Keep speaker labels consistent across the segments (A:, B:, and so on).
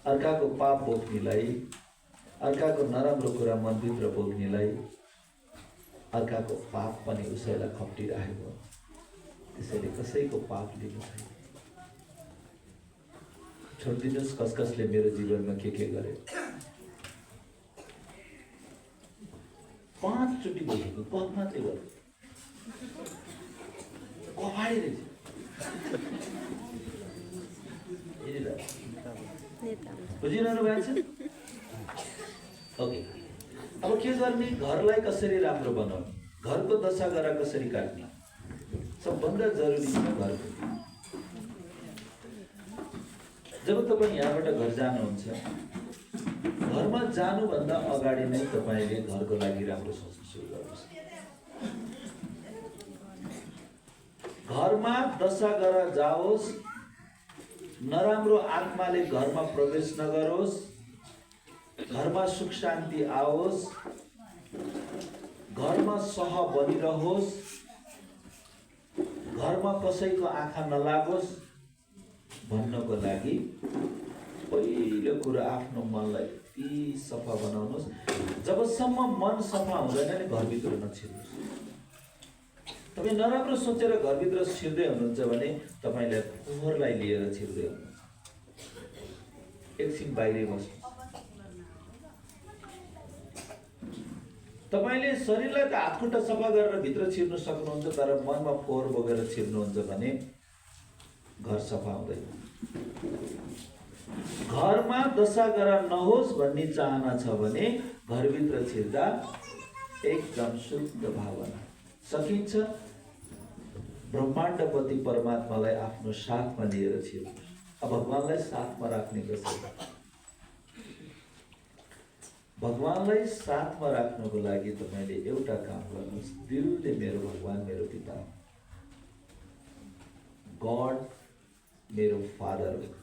A: अर्काको पाप बोक्नेलाई, अर्काको नराम्रो कुरा मनभित्र बोक्नेलाई अर्काको पाप पनि उसैलाई खप्टिरहेको। त्यसैले कसैको पाप लिनु छैन। छोडिदिनुहोस् कस कसले मेरो जीवनमा के गरे। 5 चोटि बोलेको पद मात्रै गर्यो, कफाडी रहेछ। बुझिरहनु भएको छ? ओके, अब के गर्ने? घरलाई कसरी राम्रो बनाउने, घरको दशा गरा कसरी काट्ने, सबभन्दा जरुरी छ घरको। जब तपाईँ यहाँबाट घर जानुहुन्छ, घरमा जानुभन्दा अगाडि नै तपाईँले घरको लागि राम्रो सोच्न सुरु गर्नुहोस्। घरमा दशा गरा जाओस्, नराम्रो आत्माले घरमा प्रवेश नगरोस्, घरमा सुख शान्ति आओस्, घरमा सह बनिरहोस्, घरमा कसैको आँखा नलागोस् भन्नको लागि पहिलो कुरा आफ्नो मनलाई यति सफा बनाउनुहोस्। जबसम्म मन सफा हुँदैन नि घरभित्र नछिर्नुहोस्। तपाईँ नराम्रो सोचेर घरभित्र छिर्दै हुनुहुन्छ भने तपाईँलाई फोहोरलाई लिएर छिर्दै हुनुहुन्छ। एकछिन बाहिरै बस्नुहोस्। तपाईँले शरीरलाई त हातखुट्टा सफा गरेर भित्र छिर्नु सक्नुहुन्छ, तर मनमा फोहोर बोकेर छिर्नुहुन्छ भने घर सफा हुँदैन। घरमा दशा गरा नहोस् भन्ने चाहना छ भने घरभित्र छिर्दा एकदम शुद्ध भावना सकिन्छ। ब्रह्माण्डपति परमात्मालाई आफ्नो साथमा लिएर छिर्नुहोस्। अब भगवानलाई साथमा राख्ने कसरी? भगवानलाई साथमा राख्नको लागि तपाईँले एउटा काम गर्नुहोस्। दिलले मेरो भगवान मेरो पिता, गॉड मेरो फादर हो।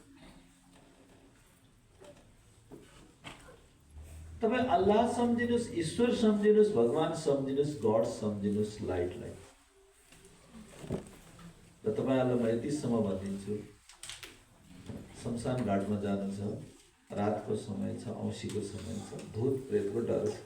A: तपाईँ अल्लाह सम्झिनुहोस्, ईश्वर सम्झिनुहोस्, भगवान सम्झिनुहोस्, गॉड सम्झिनुहोस् लाइटलाई। र तपाईँहरूलाई म यतिसम्म भनिदिन्छु, शमशान घाटमा जानु छ, रातको समय छ, औँसीको समय छ, भूत प्रेतको डर छ।